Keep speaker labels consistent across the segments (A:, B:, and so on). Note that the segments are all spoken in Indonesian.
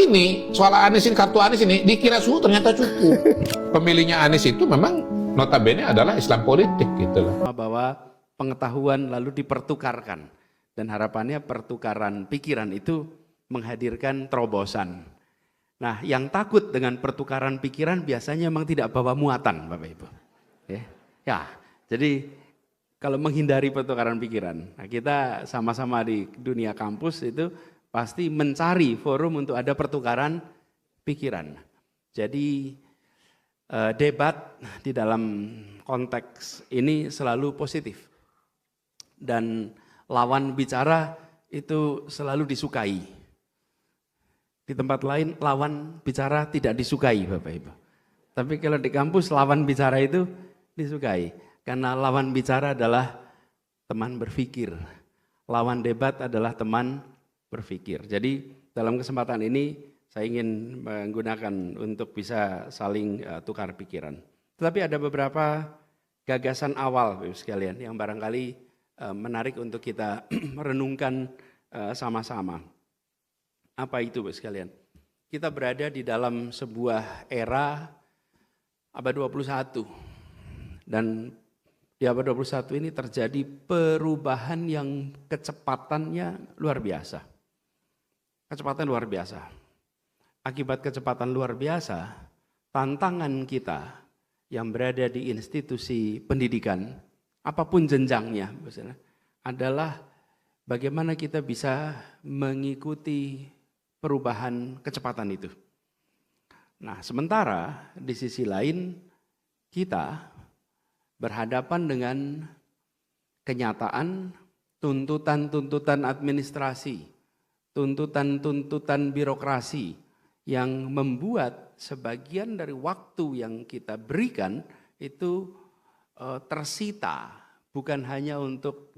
A: Ini soal Anies ini, kartu Anies ini dikira suhu ternyata cukup. Pemilihnya Anies itu memang notabene adalah Islam politik gitu loh.
B: Bahwa pengetahuan lalu dipertukarkan dan harapannya pertukaran pikiran itu menghadirkan terobosan. Nah, yang takut dengan pertukaran pikiran biasanya memang tidak bawa muatan, Bapak Ibu. Ya, jadi kalau menghindari pertukaran pikiran, nah kita sama-sama di dunia kampus itu pasti mencari forum untuk ada pertukaran pikiran. Jadi debat di dalam konteks ini selalu positif. Dan lawan bicara itu selalu disukai. Di tempat lain lawan bicara tidak disukai, Bapak Ibu. Tapi kalau di kampus lawan bicara itu disukai. Karena lawan bicara adalah teman berpikir. Lawan debat adalah teman berpikir. Jadi dalam kesempatan ini saya ingin menggunakan untuk bisa saling tukar pikiran. Tetapi ada beberapa gagasan awal Bapak Ibu sekalian yang barangkali menarik untuk kita renungkan sama-sama. Apa itu Bapak sekalian? Kita berada di dalam sebuah era abad 21. Dan di abad 21 ini terjadi perubahan yang kecepatannya luar biasa. Kecepatan luar biasa. Akibat kecepatan luar biasa, tantangan kita yang berada di institusi pendidikan, apapun jenjangnya, adalah bagaimana kita bisa mengikuti perubahan kecepatan itu. Nah, sementara di sisi lain kita berhadapan dengan kenyataan tuntutan-tuntutan administrasi, tuntutan-tuntutan birokrasi yang membuat sebagian dari waktu yang kita berikan itu tersita bukan hanya untuk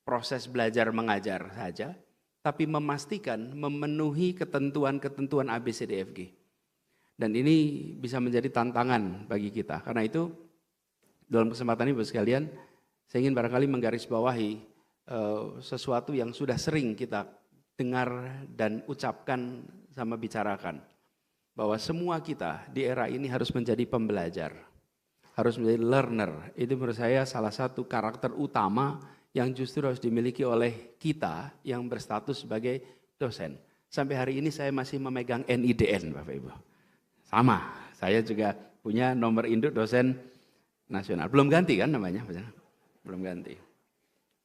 B: proses belajar mengajar saja, tapi memastikan memenuhi ketentuan-ketentuan ABCDFG. Dan ini bisa menjadi tantangan bagi kita. Karena itu dalam kesempatan ini Bapak sekalian, saya ingin barangkali menggarisbawahi sesuatu yang sudah sering kita dengar dan ucapkan sama bicarakan. Bahwa semua kita di era ini harus menjadi pembelajar, harus menjadi learner. Itu menurut saya salah satu karakter utama yang justru harus dimiliki oleh kita yang berstatus sebagai dosen. Sampai hari ini saya masih memegang NIDN Bapak Ibu. Sama, saya juga punya nomor induk dosen nasional. Belum ganti kan namanya? Belum ganti.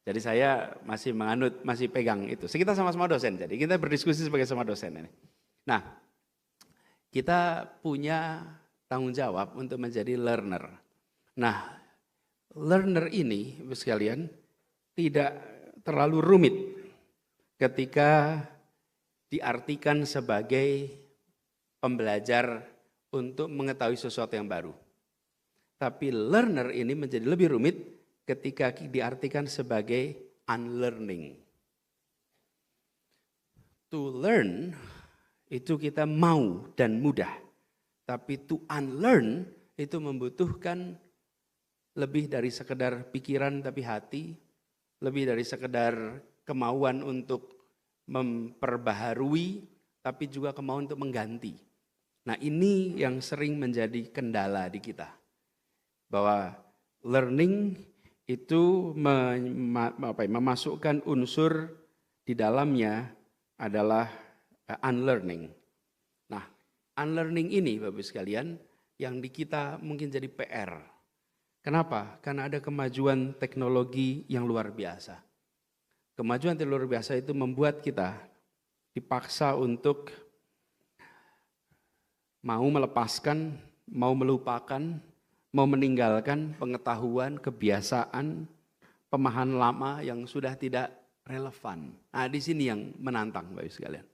B: Jadi saya masih menganut, masih pegang itu. Kita sama-sama dosen, jadi kita berdiskusi sebagai sama dosen ini. Nah, kita punya tanggung jawab untuk menjadi learner. Nah, learner ini, Bapak sekalian, tidak terlalu rumit ketika diartikan sebagai pembelajar untuk mengetahui sesuatu yang baru. Tapi learner ini menjadi lebih rumit ketika diartikan sebagai unlearning. To learn itu kita mau dan mudah. Tapi to unlearn itu membutuhkan lebih dari sekedar pikiran tapi hati, lebih dari sekedar kemauan untuk memperbaharui, tapi juga kemauan untuk mengganti. Nah, ini yang sering menjadi kendala di kita. Bahwa learning itu memasukkan unsur di dalamnya adalah unlearning. Nah, unlearning ini Bapak sekalian yang di kita mungkin jadi PR. Kenapa? Karena ada kemajuan teknologi yang luar biasa. Kemajuan yang luar biasa itu membuat kita dipaksa untuk mau melepaskan, mau melupakan, mau meninggalkan pengetahuan, kebiasaan, pemahaman lama yang sudah tidak relevan. Nah, di sini yang menantang Bapak sekalian.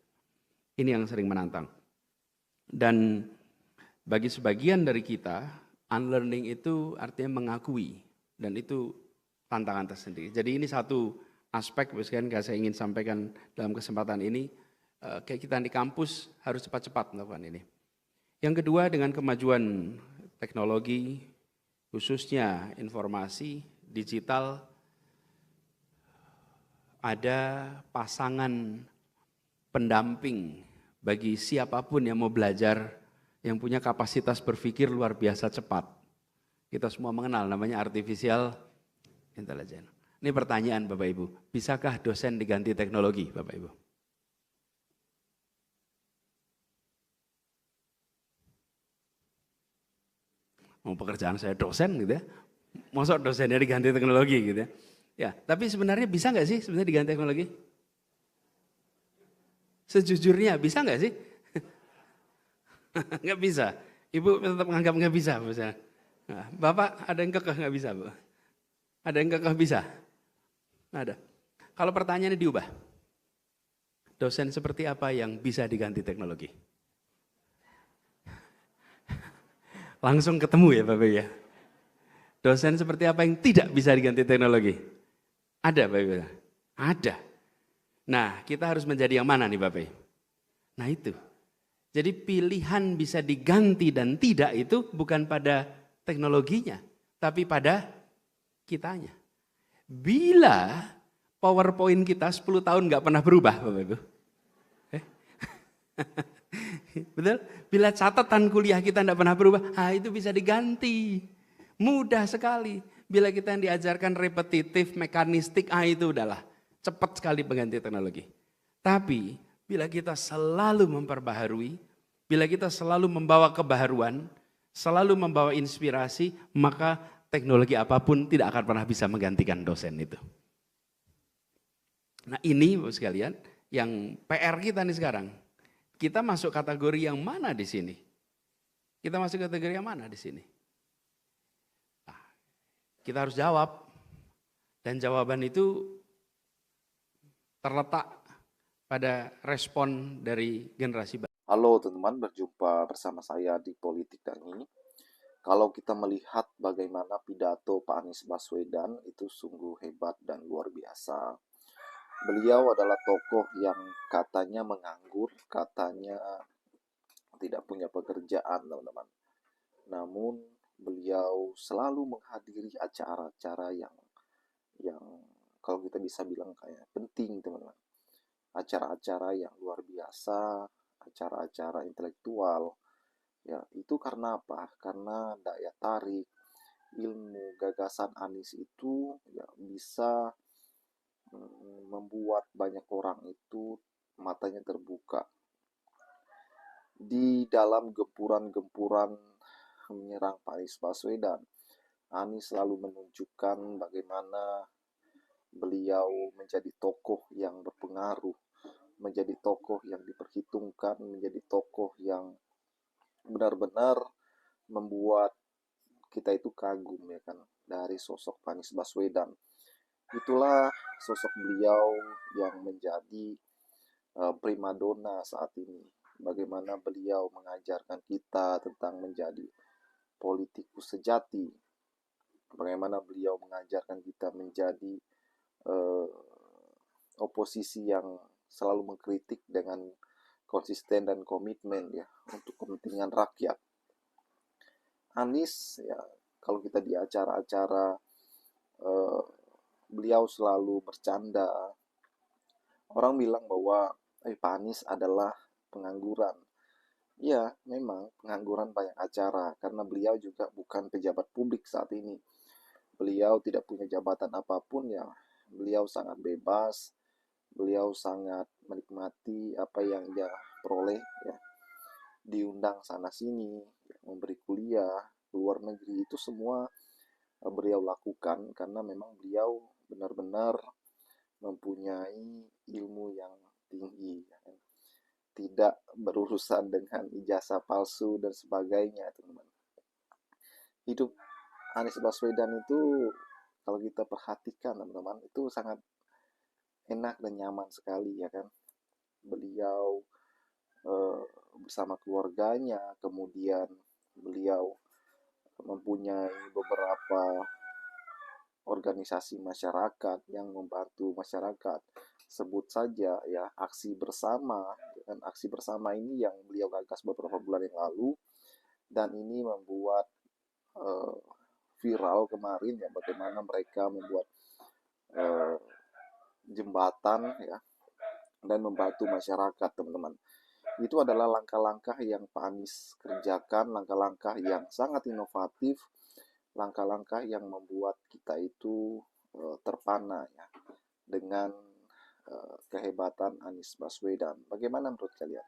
B: Ini yang sering menantang. Dan bagi sebagian dari kita, unlearning itu artinya mengakui. Dan itu tantangan tersendiri. Jadi ini satu aspek Bapak sekalian yang saya ingin sampaikan dalam kesempatan ini. Kayak kita di kampus harus cepat-cepat melakukan ini. Yang kedua, dengan kemajuan teknologi, khususnya informasi, digital, ada pasangan pendamping bagi siapapun yang mau belajar, yang punya kapasitas berpikir luar biasa cepat. Kita semua mengenal namanya artificial intelligence. Ini pertanyaan Bapak Ibu, bisakah dosen diganti teknologi Bapak Ibu? Mau pekerjaan saya dosen gitu ya, masuk dosennya diganti teknologi gitu ya. Ya, tapi sebenarnya bisa nggak sih sebenarnya diganti teknologi? Sejujurnya bisa nggak sih? Nggak bisa. Ibu tetap menganggap nggak bisa misalnya. Nah, Bapak ada yang kekeh nggak bisa, Bu? Ada yang kekeh bisa? Ada. Kalau pertanyaannya diubah, dosen seperti apa yang bisa diganti teknologi? Langsung ketemu ya Bapak ya. Dosen seperti apa yang tidak bisa diganti teknologi? Ada Bapak Ibu? Ada. Nah, kita harus menjadi yang mana nih Bapak Ibu? Nah itu. Jadi pilihan bisa diganti dan tidak itu bukan pada teknologinya, tapi pada kitanya. Bila PowerPoint kita 10 tahun nggak pernah berubah, Bapak Ibu. Betul? Bila catatan kuliah kita nggak pernah berubah, itu bisa diganti. Mudah sekali. Bila kita yang diajarkan repetitif, mekanistik, itu udahlah. Cepat sekali mengganti teknologi. Tapi bila kita selalu memperbaharui, bila kita selalu membawa kebaharuan, selalu membawa inspirasi, maka teknologi apapun tidak akan pernah bisa menggantikan dosen itu. Nah ini Bapak sekalian, yang PR kita nih sekarang. Kita masuk kategori yang mana di sini? Kita masuk kategori yang mana di sini? Nah, kita harus jawab. Dan jawaban itu terletak pada respon dari generasi baru.
C: Halo teman-teman, berjumpa bersama saya di Politik Dani. Kalau kita melihat bagaimana pidato Pak Anies Baswedan itu sungguh hebat dan luar biasa. Beliau adalah tokoh yang katanya menganggur, katanya tidak punya pekerjaan, teman-teman. Namun beliau selalu menghadiri acara-acara yang kalau kita bisa bilang kayak penting, teman-teman. Acara-acara yang luar biasa, acara-acara intelektual. Ya, itu karena apa? Karena daya tarik, ilmu, gagasan Anies itu ya bisa membuat banyak orang itu matanya terbuka. Di dalam gempuran-gempuran menyerang Pak Anies Baswedan, Anies selalu menunjukkan bagaimana beliau menjadi tokoh yang berpengaruh, menjadi tokoh yang diperhitungkan, menjadi tokoh yang benar-benar membuat kita itu kagum ya kan dari sosok Pak Anies Baswedan. Itulah sosok beliau yang menjadi primadona saat ini. Bagaimana beliau mengajarkan kita tentang menjadi politikus sejati. Bagaimana beliau mengajarkan kita menjadi oposisi yang selalu mengkritik dengan konsisten dan komitmen ya untuk kepentingan rakyat. Anies ya kalau kita di acara-acara beliau selalu bercanda. Orang bilang bahwa Pak Anies adalah pengangguran. Ya, memang pengangguran banyak acara karena beliau juga bukan pejabat publik saat ini. Beliau tidak punya jabatan apapun ya. Beliau sangat bebas. Beliau sangat menikmati apa yang dia peroleh ya. Diundang sana sini, memberi kuliah ke luar negeri, itu semua beliau lakukan karena memang beliau benar-benar mempunyai ilmu yang tinggi ya. Tidak berurusan dengan ijazah palsu dan sebagainya, teman-teman. Hidup Anies Baswedan itu kalau kita perhatikan, teman-teman, itu sangat enak dan nyaman sekali ya kan. Beliau bersama keluarganya, kemudian beliau mempunyai beberapa organisasi masyarakat yang membantu masyarakat. Sebut saja ya aksi bersama, dan aksi bersama ini yang beliau gagas beberapa bulan yang lalu, dan ini membuat viral kemarin ya bagaimana mereka membuat jembatan ya dan membantu masyarakat, teman-teman. Itu adalah langkah-langkah yang Pak Anies kerjakan, langkah-langkah yang sangat inovatif, langkah-langkah yang membuat kita itu terpana ya dengan kehebatan Anies Baswedan. Bagaimana menurut kalian?